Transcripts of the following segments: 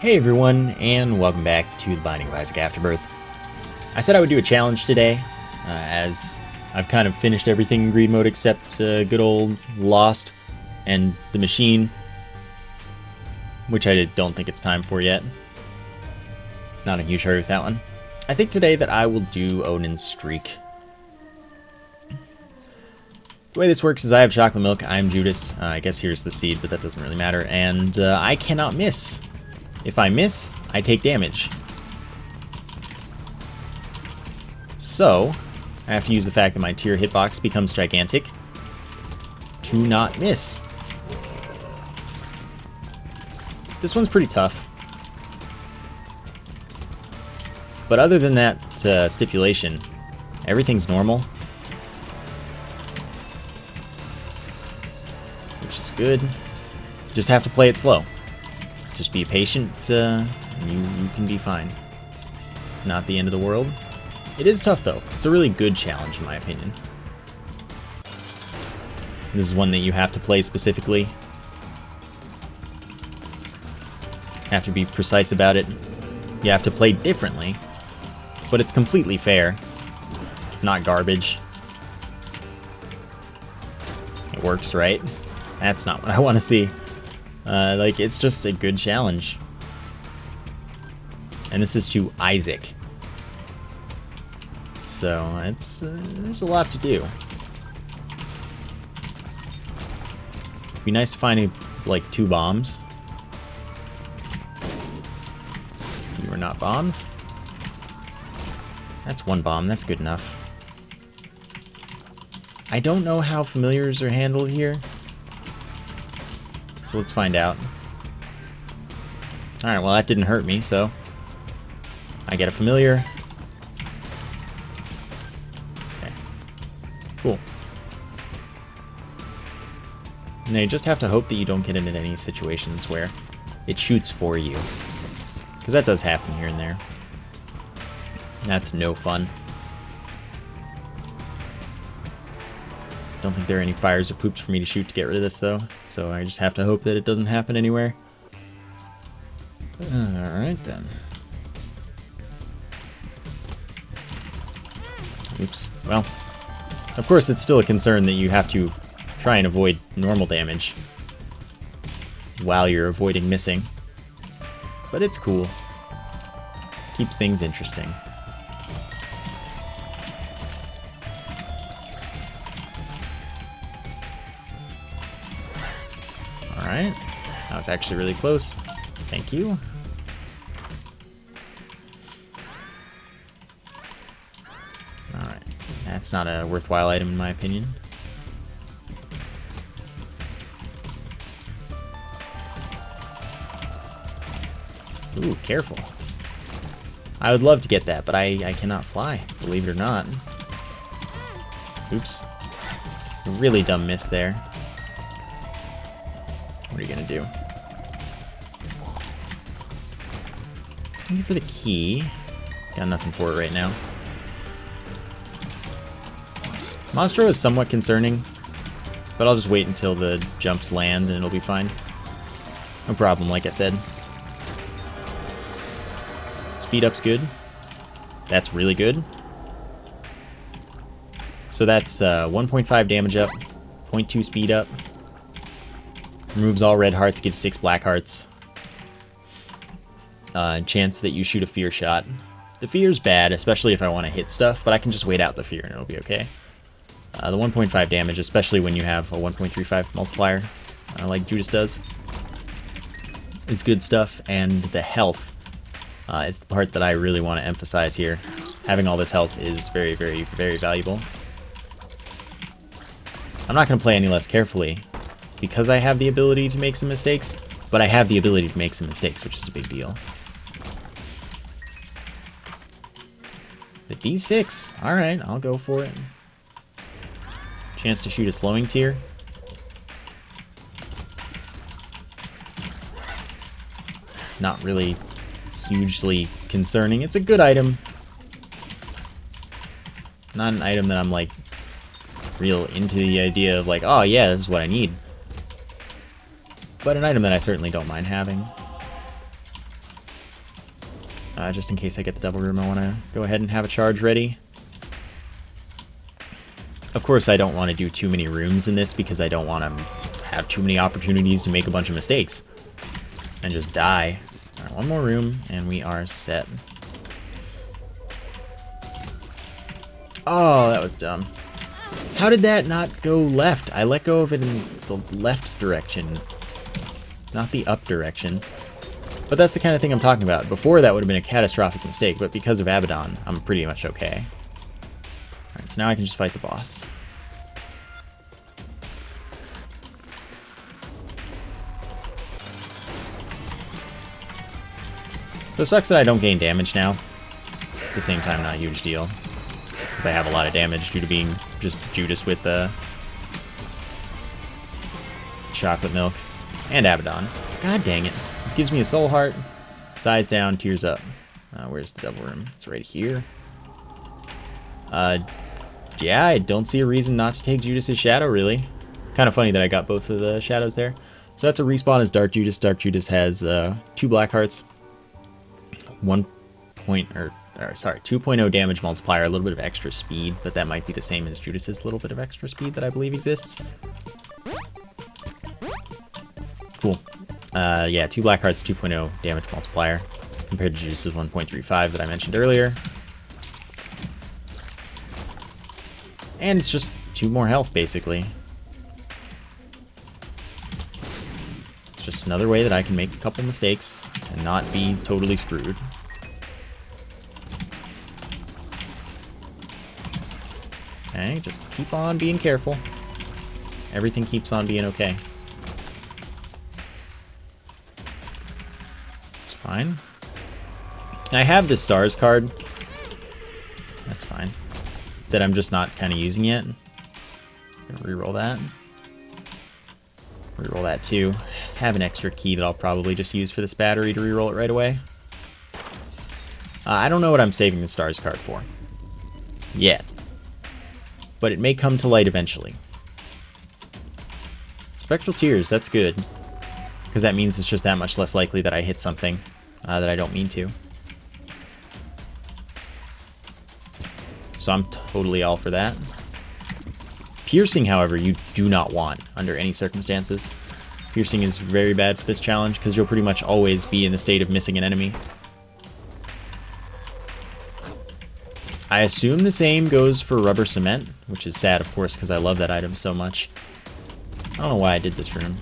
Hey everyone, and welcome back to the Binding of Isaac Afterbirth. I said I would do a challenge today, as I've kind of finished everything in greed mode except good old Lost and the Machine, which I don't think it's time for yet. Not in a huge hurry with that one. I think today that I will do Odin's Streak. The way this works is I have chocolate milk, I'm Judas, I guess here's the seed, but that doesn't really matter, and I cannot miss. If I miss, I take damage. So, I have to use the fact that my tier hitbox becomes gigantic to not miss. This one's pretty tough. But other than that stipulation, everything's normal. Which is good. Just have to play it slow. Just be patient, you can be fine. It's not the end of the world. It is tough, though. It's a really good challenge, in my opinion. This is one that you have to play specifically. Have to be precise about it. You have to play differently, but it's completely fair. It's not garbage. It works, right? That's not what I want to see. Like, it's just a good challenge. And this is to Isaac. So, it's, there's a lot to do. It'd be nice to find, like, 2 bombs. You are not bombs. That's 1 bomb, that's good enough. I don't know how familiars are handled here. So let's find out. Alright, well that didn't hurt me, so I get a familiar. Okay. Cool. Now you just have to hope that you don't get into any situations where it shoots for you. Because that does happen here and there. That's no fun. Don't think there are any fires or poops for me to shoot to get rid of this, though. So I just have to hope that it doesn't happen anywhere. Alright, then. Oops. Well, of course it's still a concern that you have to try and avoid normal damage while you're avoiding missing. But it's cool. Keeps things interesting. Alright, that was actually really close. Thank you. Alright, that's not a worthwhile item in my opinion. Ooh, careful. I would love to get that, but I cannot fly, believe it or not. Oops. Really dumb miss there. What are you gonna do? Looking for the key. Got nothing for it right now. Monstro is somewhat concerning, but I'll just wait until the jumps land and it'll be fine. No problem, like I said. Speed up's good. That's really good. So that's 1.5 damage up, 0.2 speed up. Removes all red hearts, gives 6 black hearts. Chance that you shoot a fear shot. The fear's bad, especially if I want to hit stuff, but I can just wait out the fear and it'll be okay. The 1.5 damage, especially when you have a 1.35 multiplier, like Judas does, is good stuff. And the health is the part that I really want to emphasize here. Having all this health is very, very, very valuable. I'm not going to play any less carefully, because I have the ability to make some mistakes, but I have the ability to make some mistakes, which is a big deal. The D6. Alright, I'll go for it. Chance to shoot a slowing tier. Not really hugely concerning. It's a good item. Not an item that I'm like real into the idea of like, oh yeah, this is what I need. But an item that I certainly don't mind having. just in case I get the Devil Room, I want to go ahead and have a charge ready. Of course, I don't want to do too many rooms in this because I don't want to have too many opportunities to make a bunch of mistakes and just die. All right, one more room, and we are set. Oh, that was dumb. How did that not go left? I let go of it in the left direction, not the up direction. But that's the kind of thing I'm talking about. Before, that would have been a catastrophic mistake, but because of Abaddon, I'm pretty much okay. Alright, so now I can just fight the boss. So it sucks that I don't gain damage now. At the same time, not a huge deal. Because I have a lot of damage due to being just Judas with the chocolate milk and Abaddon. God dang it. This gives me a soul heart. Size down, tears up. Where's the Devil Room? It's right here. Yeah, I don't see a reason not to take Judas's shadow, really. Kind of funny that I got both of the shadows there. So that's a respawn as Dark Judas. Dark Judas has 2 black hearts, 2.0 damage multiplier, a little bit of extra speed, but that might be the same as Judas's little bit of extra speed that I believe exists. Cool. Yeah, 2 black hearts, 2.0 damage multiplier, compared to Judas's 1.35 that I mentioned earlier. And it's just 2 more health, basically. It's just another way that I can make a couple mistakes and not be totally screwed. Okay, just keep on being careful. Everything keeps on being okay. It's fine. I have the stars card. That's fine. That I'm just not kind of using yet. Gonna reroll that. Reroll that too. Have an extra key that I'll probably just use for this battery to reroll it right away. I don't know what I'm saving the stars card for yet, but it may come to light eventually. Spectral Tears, that's good, because that means it's just that much less likely that I hit something that I don't mean to. So I'm totally all for that. Piercing, however, you do not want under any circumstances. Piercing is very bad for this challenge because you'll pretty much always be in the state of missing an enemy. I assume the same goes for Rubber Cement, which is sad, of course, because I love that item so much. I don't know why I did this room.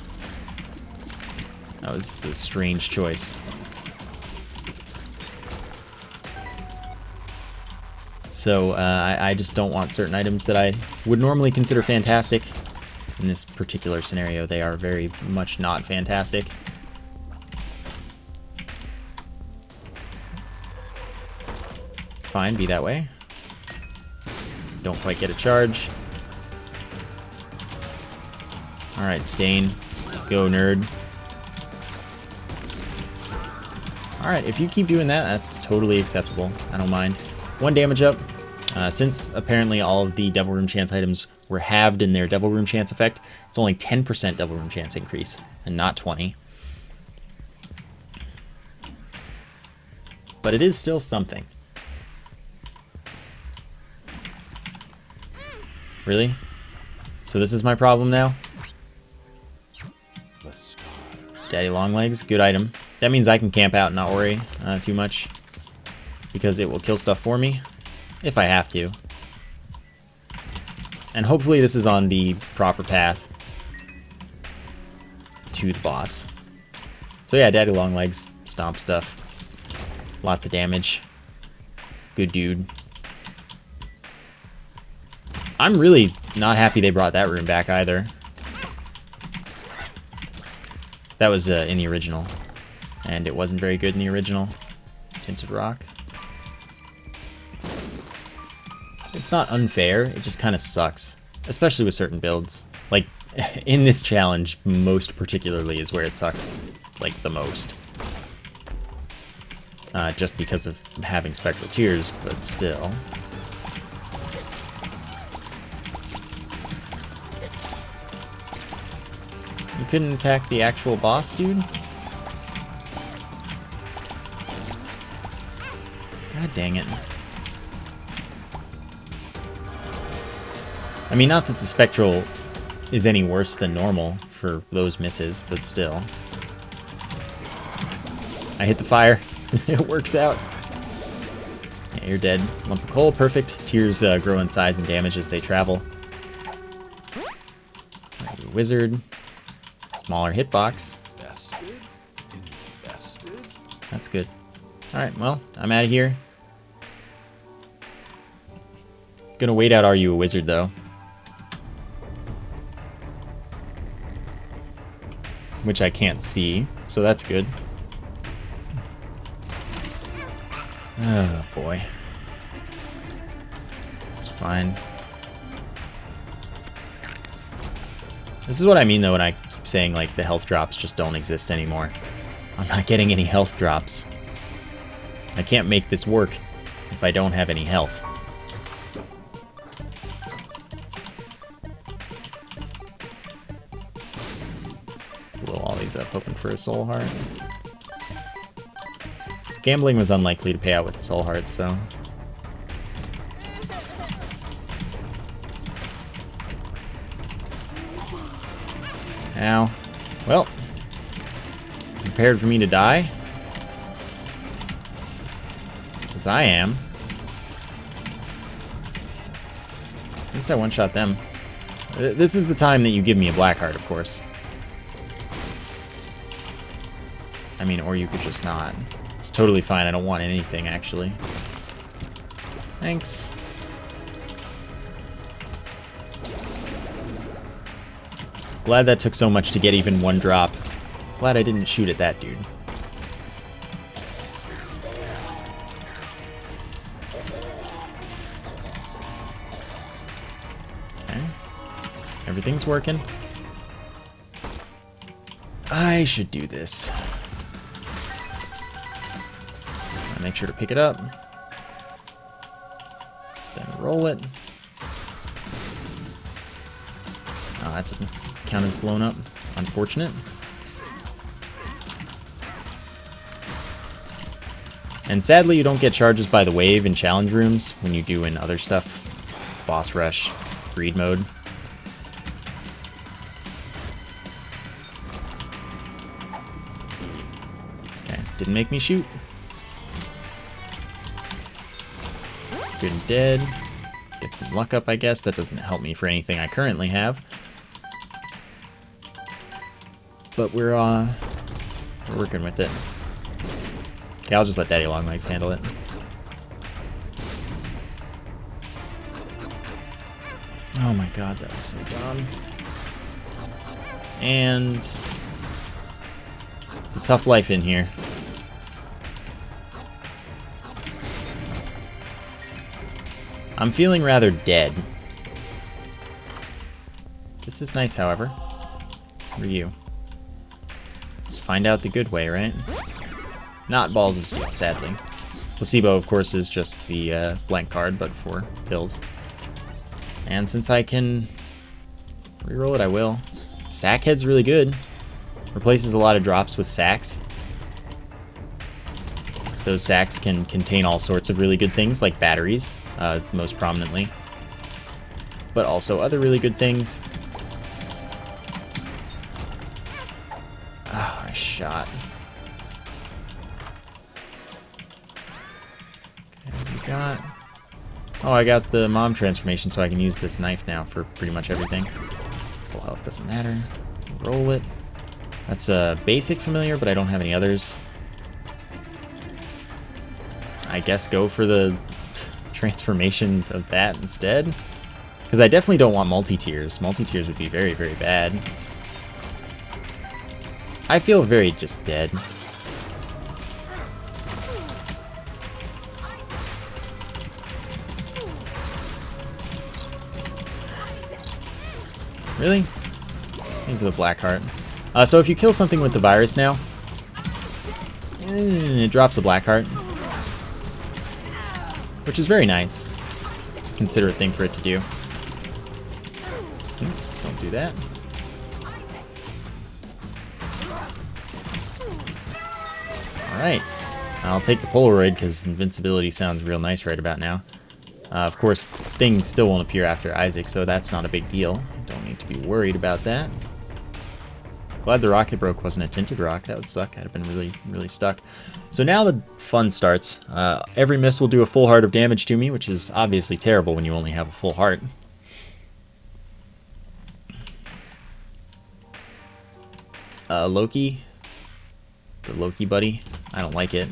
That was the strange choice. So I just don't want certain items that I would normally consider fantastic. In this particular scenario, they are very much not fantastic. Fine, be that way. Don't quite get a charge. Alright, Stain. Let's go, nerd. Alright, if you keep doing that, that's totally acceptable. I don't mind. 1 damage up. Since apparently all of the Devil Room Chance items were halved in their Devil Room Chance effect, it's only 10% Devil Room Chance increase, and not 20. But it is still something. Really? So this is my problem now? Daddy Longlegs, good item. That means I can camp out and not worry too much, because it will kill stuff for me, if I have to. And hopefully this is on the proper path to the boss. So yeah, Daddy Longlegs, stomp stuff. Lots of damage. Good dude. I'm really not happy they brought that room back either. That was in the original, and it wasn't very good in the original. Tinted Rock. It's not unfair, it just kind of sucks, especially with certain builds. Like, in this challenge, most particularly is where it sucks, like, the most. Just because of having Spectral Tears, but still. You couldn't attack the actual boss, dude? God dang it. I mean, not that the Spectral is any worse than normal for those misses, but still. I hit the fire. It works out. Yeah, you're dead. Lump of coal, perfect. Tears grow in size and damage as they travel. Wizard. Smaller hitbox. That's good. Alright, well, I'm out of here. Gonna wait out Are You a Wizard, though. Which I can't see, so that's good. Oh, boy. It's fine. This is what I mean, though, when I keep saying, like, the health drops just don't exist anymore. I'm not getting any health drops. I can't make this work if I don't have any health. Blow all these up, hoping for a soul heart. Gambling was unlikely to pay out with a soul heart, so... Ow. Well, prepared for me to die? Because I am. At least I one-shot them. This is the time that you give me a black heart, of course. I mean, or you could just not. It's totally fine. I don't want anything, actually. Thanks. Glad that took so much to get even one drop. Glad I didn't shoot at that dude. Okay. Everything's working. I should do this. Make sure to pick it up. Then roll it. Oh, that doesn't count as blown up. Unfortunate. And sadly, you don't get charges by the wave in challenge rooms when you do in other stuff. Boss rush, greed mode. Okay, didn't make me shoot. Good and dead. Get some luck up, I guess. That doesn't help me for anything I currently have. But we're working with it. Okay, I'll just let Daddy Longlegs handle it. Oh my god, that was so dumb. And it's a tough life in here. I'm feeling rather dead. This is nice, however. What are you? Let's find out the good way, right? Not Balls of Steel, sadly. Placebo, of course, is just the blank card, but for pills. And since I can reroll it, I will. Sackhead's really good. Replaces a lot of drops with sacks. Those sacks can contain all sorts of really good things, like batteries, most prominently. But also other really good things. Oh, I shot. Okay, what we got? Oh, I got the mom transformation, so I can use this knife now for pretty much everything. Full health doesn't matter. Roll it. That's a basic familiar, but I don't have any others. I guess go for the transformation of that instead. Because I definitely don't want multi-tiers. Multi-tiers would be very, very bad. I feel very just dead. Really? Aim for the black heart. So if you kill something with the virus now, it drops a black heart. Which is very nice. It's a considerate thing for it to do. Don't do that. Alright. I'll take the Polaroid because invincibility sounds real nice right about now. Of course, things still won't appear after Isaac, so that's not a big deal. Don't need to be worried about that. Glad the rock that broke wasn't a tinted rock. That would suck. I'd have been really, really stuck. So now the fun starts. Every miss will do a full heart of damage to me, which is obviously terrible when you only have a full heart. Loki. The Loki buddy. I don't like it.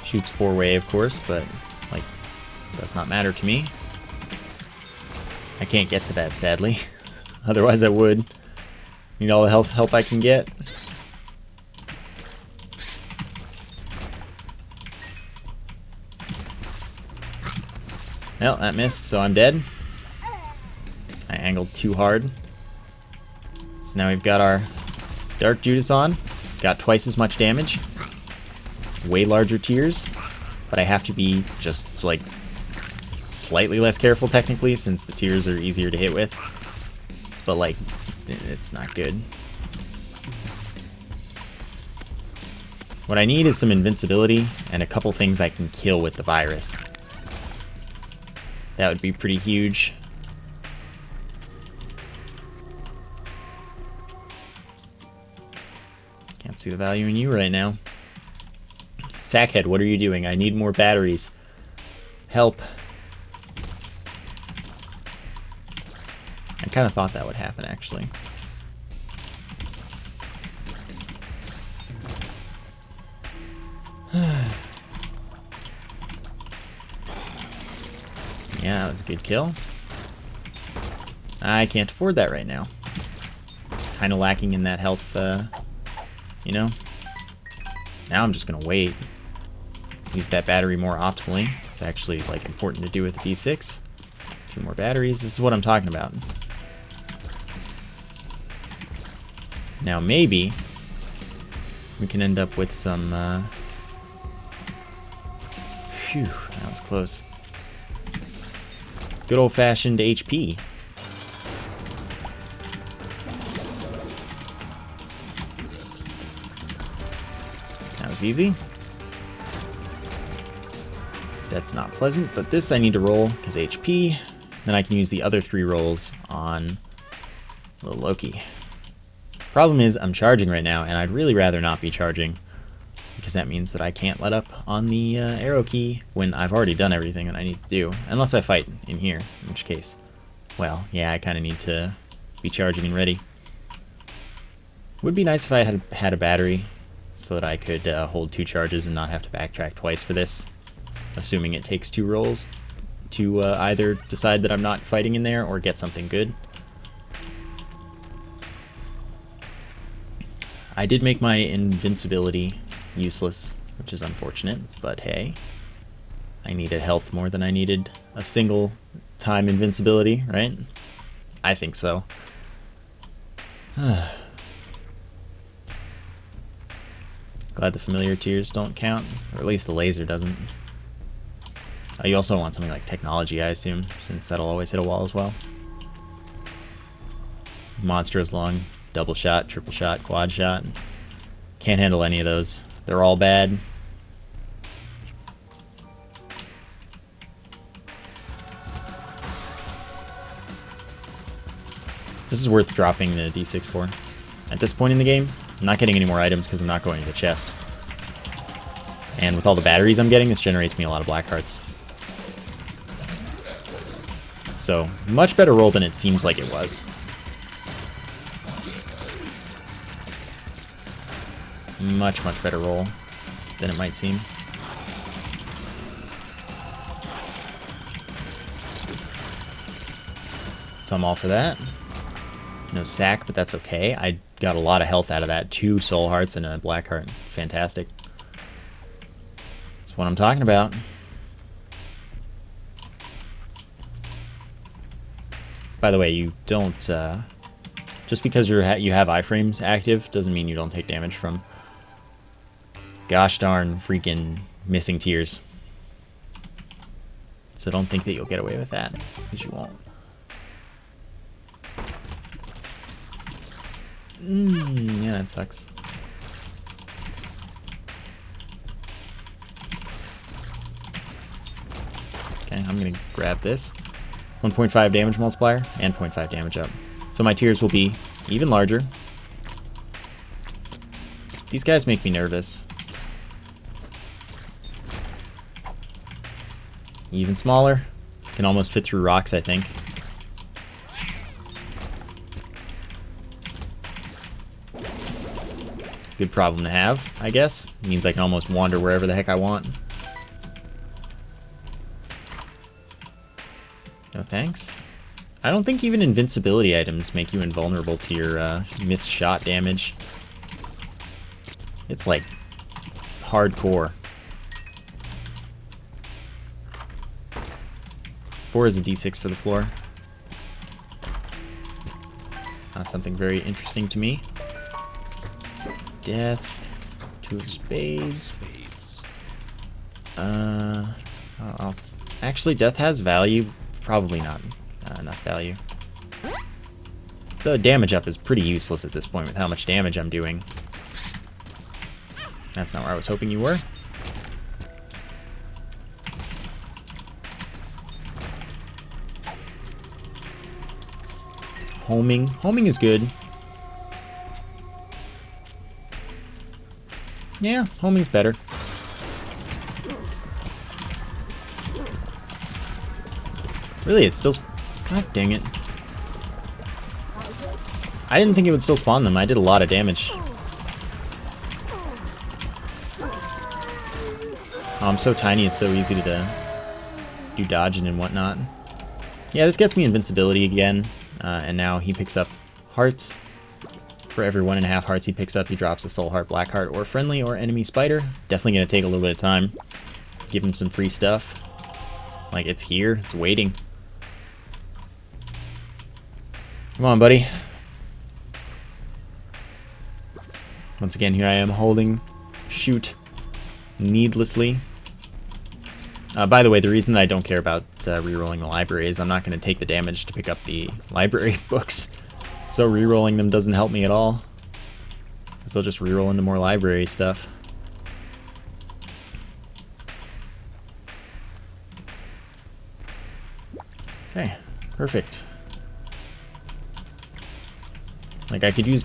Shoots 4-way, of course, but, like, does not matter to me. I can't get to that, sadly. Otherwise I would. Need all the help I can get. Well, that missed, so I'm dead. I angled too hard. So now we've got our Dark Judas on. Got twice as much damage. Way larger tears. But I have to be just, like, slightly less careful, technically, since the tears are easier to hit with. But, like, it's not good. What I need is some invincibility and a couple things I can kill with the virus. That would be pretty huge. Can't see the value in you right now. Sackhead, what are you doing? I need more batteries. Help. I kind of thought that would happen, actually. Yeah, that was a good kill. I can't afford that right now. Kind of lacking in that health, you know? Now I'm just going to wait. Use that battery more optimally. It's actually, like, important to do with the D6. 2 more batteries. This is what I'm talking about. Now maybe we can end up with some, phew, that was close. Good old-fashioned HP. That was easy. That's not pleasant, but this I need to roll because HP. Then I can use the other 3 rolls on little Loki. Problem is, I'm charging right now, and I'd really rather not be charging because that means that I can't let up on the arrow key when I've already done everything that I need to do. Unless I fight in here, in which case, well, yeah, I kind of need to be charging and ready. Would be nice if I had a battery so that I could hold 2 charges and not have to backtrack twice for this. Assuming it takes 2 rolls to either decide that I'm not fighting in there or get something good. I did make my invincibility useless, which is unfortunate, but hey. I needed health more than I needed a single time invincibility, right? I think so. Glad the familiar tears don't count, or at least the laser doesn't. You also want something like technology, I assume, since that'll always hit a wall as well. Monstrous long, double shot, triple shot, quad shot. Can't handle any of those. They're all bad. This is worth dropping the D6 for. At this point in the game, I'm not getting any more items because I'm not going to the chest. And with all the batteries I'm getting, this generates me a lot of black hearts. So, much better roll than it seems like it was. Much, much better roll than it might seem. So I'm all for that. No sack, but that's okay. I got a lot of health out of that. 2 soul hearts and a black heart. Fantastic. That's what I'm talking about. By the way, you don't, just because you have iframes active doesn't mean you don't take damage from gosh darn freaking missing tears. So don't think that you'll get away with that, because you won't. Yeah, that sucks. Okay, I'm going to grab this. 1.5 damage multiplier and 0.5 damage up. So my tiers will be even larger. These guys make me nervous. Even smaller. Can almost fit through rocks, I think. Good problem to have, I guess. Means I can almost wander wherever the heck I want. No thanks. I don't think even invincibility items make you invulnerable to your missed shot damage. It's like hardcore. 4 is a d6 for the floor. Not something very interesting to me. Death. 2 of spades. Actually, death has value. Probably not enough value. The damage up is pretty useless at this point with how much damage I'm doing. That's not where I was hoping you were. Homing. Homing is good. Yeah, homing's better. Really, it's still... God dang it. I didn't think it would still spawn them. I did a lot of damage. Oh, I'm so tiny, it's so easy to do dodging and whatnot. Yeah, this gets me invincibility again. And now he picks up hearts. For every 1.5 hearts he picks up, he drops a soul heart, black heart, or friendly or enemy spider. Definitely going to take a little bit of time. Give him some free stuff. Like, it's here. It's waiting. Come on, buddy. Once again, here I am holding shoot needlessly. By the way, the reason that I don't care about rerolling the library is I'm not going to take the damage to pick up the library books. So rerolling them doesn't help me at all. Because I'll just reroll into more library stuff. Okay, perfect. Like I could use,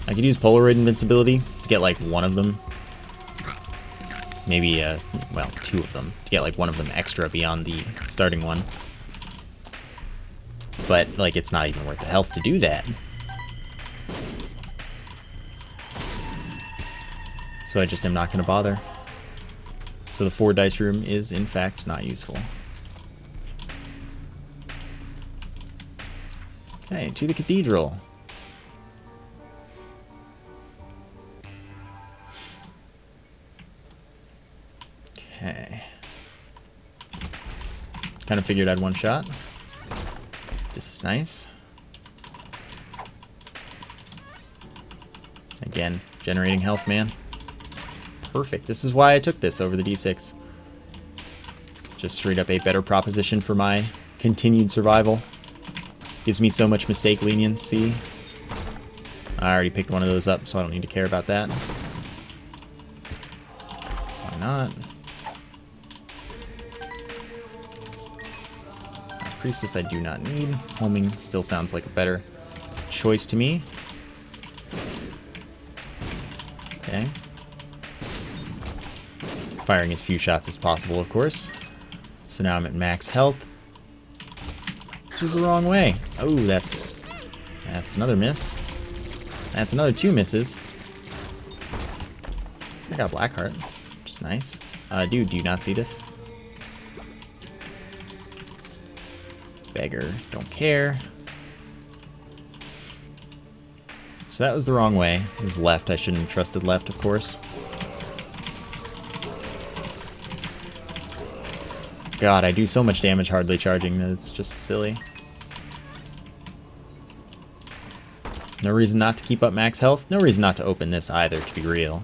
I could use Polaroid invincibility to get like one of them. Maybe, well, 2 of them. To get like one of them extra beyond the starting one. But, like, it's not even worth the health to do that. So I just am not going to bother. So the 4 dice room is, in fact, not useful. Okay, to the cathedral. Okay. Kind of figured I'd one shot. This is nice. Again, generating health, man. Perfect. This is why I took this over the d6. Just straight up a better proposition for my continued survival. Gives me so much mistake leniency. I already picked one of those up, so I don't need to care about that. Why not? Priestess I do not need. Homing still sounds like a better choice to me. Okay. Firing as few shots as possible, of course. So now I'm at max health. This was the wrong way. Oh, that's another miss. That's another 2 misses. I got a black heart, which is nice. Dude, do you not see this? Beggar, don't care. So that was the wrong way. It was left. I shouldn't have trusted left, of course. God, I do so much damage hardly charging that it's just silly. No reason not to keep up max health. No reason not to open this either, to be real.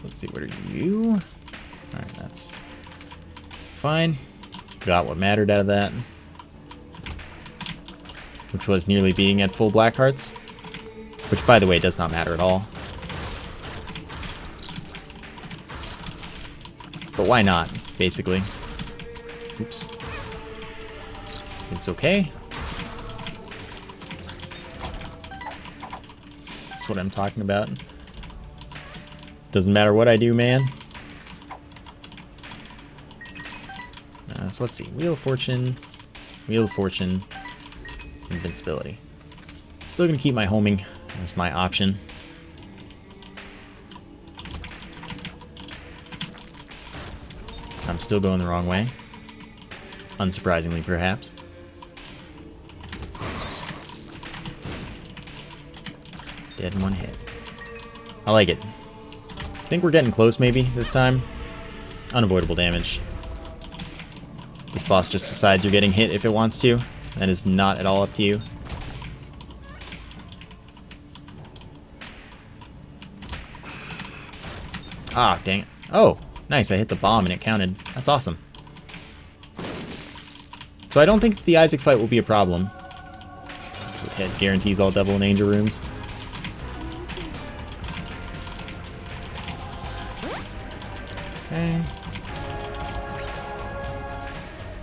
Let's see, what are you? Alright, that's fine. Got what mattered out of that. Which was nearly being at full black hearts. Which, by the way, does not matter at all. But why not, basically? Oops. It's okay. This is what I'm talking about. Doesn't matter what I do, man. So let's see. Wheel of Fortune. Wheel of Fortune. Invincibility. Still gonna keep my homing as my option. I'm still going the wrong way. Unsurprisingly, perhaps. Dead in one hit. I like it. I think we're getting close, maybe, this time. Unavoidable damage. This boss just decides you're getting hit if it wants to. That is not at all up to you. Ah, dang it. Oh, nice. I hit the bomb and it counted. That's awesome. So I don't think the Isaac fight will be a problem. It guarantees all Devil and Angel rooms. Okay.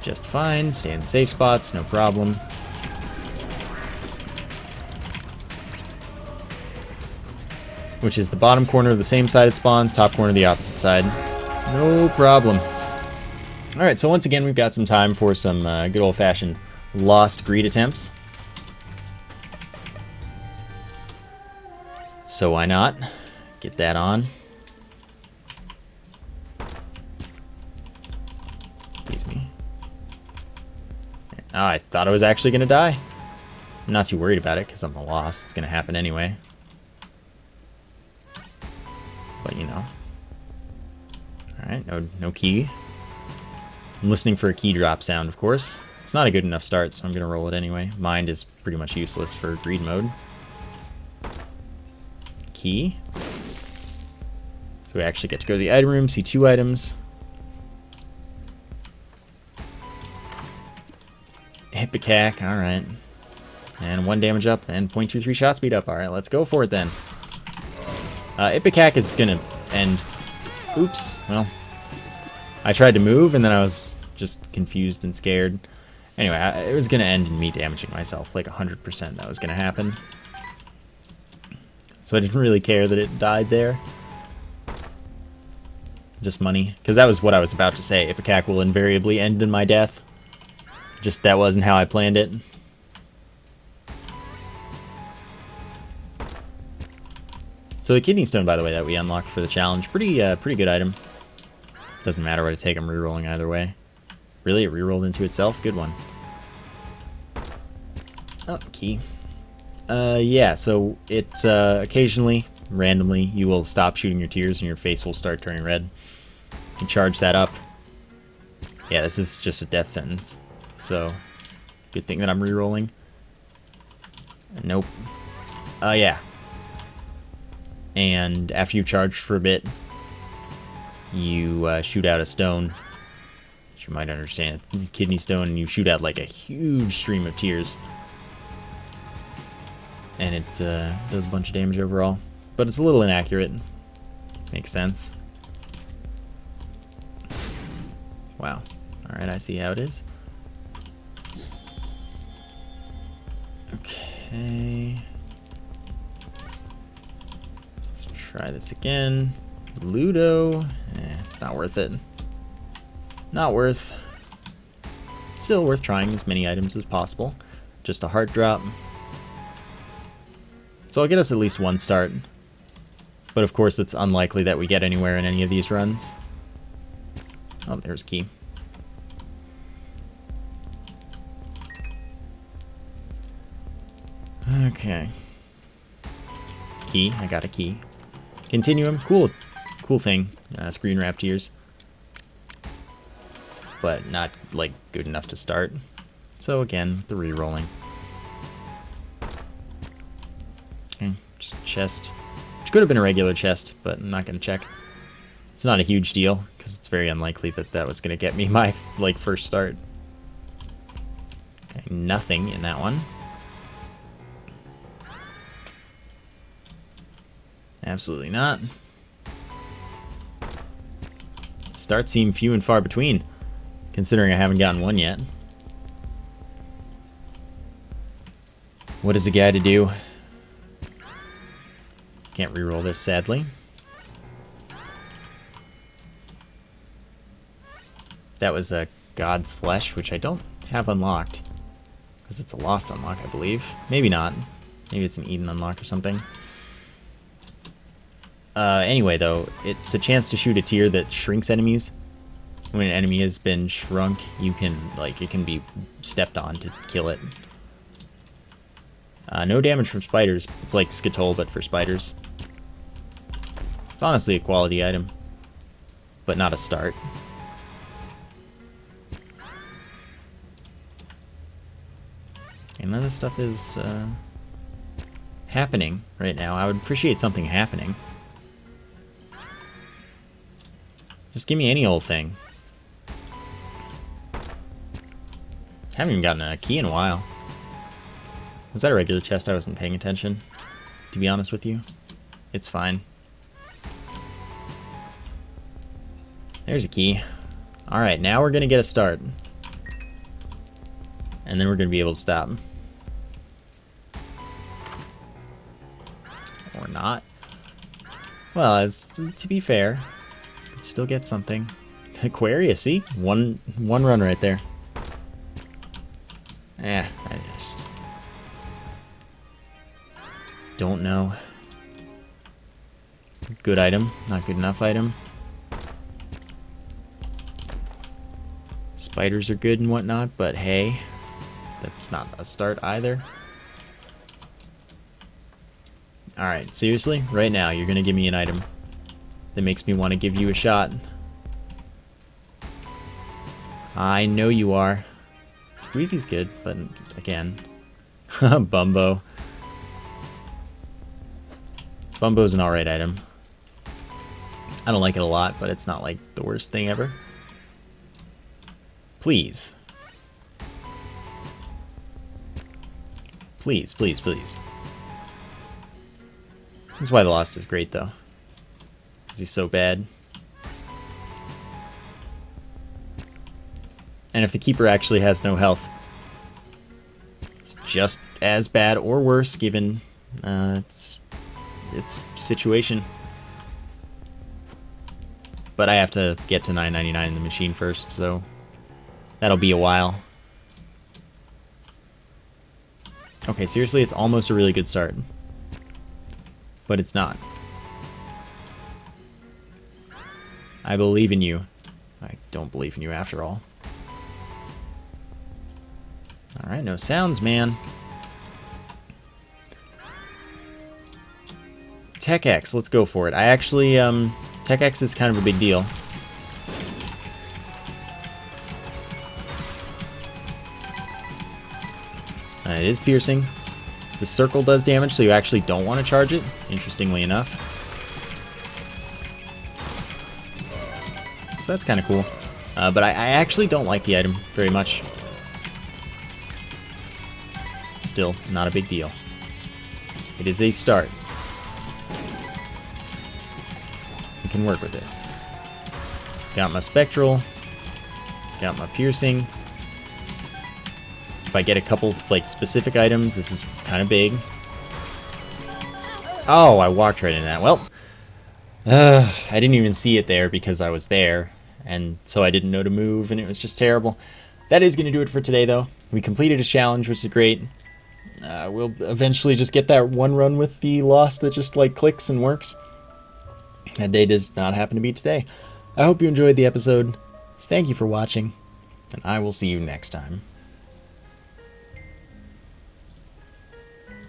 Just fine. Stay in the safe spots, no problem. Which is the bottom corner of the same side it spawns, top corner of the opposite side. No problem. Alright, so once again we've got some time for some good old-fashioned lost greed attempts. So why not? Get that on. Excuse me. Oh, I thought I was actually going to die. I'm not too worried about it because I'm a loss. It's going to happen anyway. But, you know. Alright, no key. I'm listening for a key drop sound, of course. It's not a good enough start, so I'm going to roll it anyway. Mind is pretty much useless for greed mode. Key. So we actually get to go to the item room, see 2 items. Ipecac, alright. And 1 damage up and 0.23 shot speed up. Alright, let's go for it then. Ipecac is gonna end. Oops. Well, I tried to move and then I was just confused and scared. Anyway, it was gonna end in me damaging myself, like 100% that was gonna happen. So I didn't really care that it died there. Just money. Because that was what I was about to say. Ipecac will invariably end in my death. Just that wasn't how I planned it. So the kidney stone, by the way, that we unlocked for the challenge, pretty good item. Doesn't matter what I take, I'm rerolling either way. Really, it rerolled into itself? Good one. Oh, key. Yeah, so it occasionally, randomly, you will stop shooting your tears and your face will start turning red. You can charge that up. Yeah, this is just a death sentence. So, good thing that I'm rerolling. Nope. Yeah. And after you've charged for a bit, you shoot out a stone, which you might understand, a kidney stone, and you shoot out like a huge stream of tears. And it does a bunch of damage overall. But it's a little inaccurate. Makes sense. Wow. Alright, I see how it is. Okay. Let's try this again. Ludo. It's not worth it. Not worth. Still worth trying as many items as possible. Just a heart drop. So I'll get us at least 1 start. But of course it's unlikely that we get anywhere in any of these runs. Oh, there's a key. Okay. Key. I got a key. Continuum. Cool. Cool thing. Screen wrap tears. But not, like, good enough to start. So again, the re-rolling. Okay, just a chest. Which could have been a regular chest, but I'm not going to check. It's not a huge deal, because it's very unlikely that that was going to get me my, like, first start. Okay, nothing in that one. Absolutely not. Starts seem few and far between, considering I haven't gotten one yet. What is a guy to do? Can't reroll this, sadly. That was a God's Flesh, which I don't have unlocked. Because it's a lost unlock, I believe. Maybe not. Maybe it's an Eden unlock or something. Anyway, though, it's a chance to shoot a tier that shrinks enemies. When an enemy has been shrunk, you can, like, it can be stepped on to kill it. No damage from spiders. It's like Skitol, but for spiders. It's honestly a quality item, but not a start. And none of this stuff is happening right now. I would appreciate something happening. Just give me any old thing. Haven't even gotten a key in a while. Was that a regular chest? I wasn't paying attention, to be honest with you. It's fine. There's a key. Alright, now we're going to get a start. And then we're going to be able to stop. Or not. Well, to be fair, could still get something. Aquarius, see? One run right there. I just don't know. Good item, not good enough item. Spiders are good and whatnot, but hey, that's not a start either. Alright, seriously? Right now, you're gonna give me an item that makes me want to give you a shot. I know you are. Squeezy's good, but again, Bumbo. Bumbo's an alright item. I don't like it a lot, but it's not like the worst thing ever. Please. Please, please, please. That's why the Lost is great, though. Because he's so bad. And if the Keeper actually has no health, it's just as bad or worse, given its situation. But I have to get to 9.99 in the machine first, so that'll be a while. Okay, seriously, it's almost a really good start. But it's not. I believe in you. I don't believe in you after all. Alright, no sounds, man. Tech X, let's go for it. I actually, Tech X is kind of a big deal. It is piercing. The circle does damage, so you actually don't want to charge it, interestingly enough. So that's kind of cool. But I actually don't like the item very much. Still, not a big deal. It is a start. We can work with this. Got my spectral. Got my piercing. If I get a couple like specific items, this is kind of big. Oh, I walked right into that. Well, I didn't even see it there because I was there, and so I didn't know to move, and it was just terrible. That is going to do it for today, though. We completed a challenge, which is great. We'll eventually just get that one run with the Lost that just like clicks and works. That day does not happen to be today. I hope you enjoyed the episode. Thank you for watching, and I will see you next time.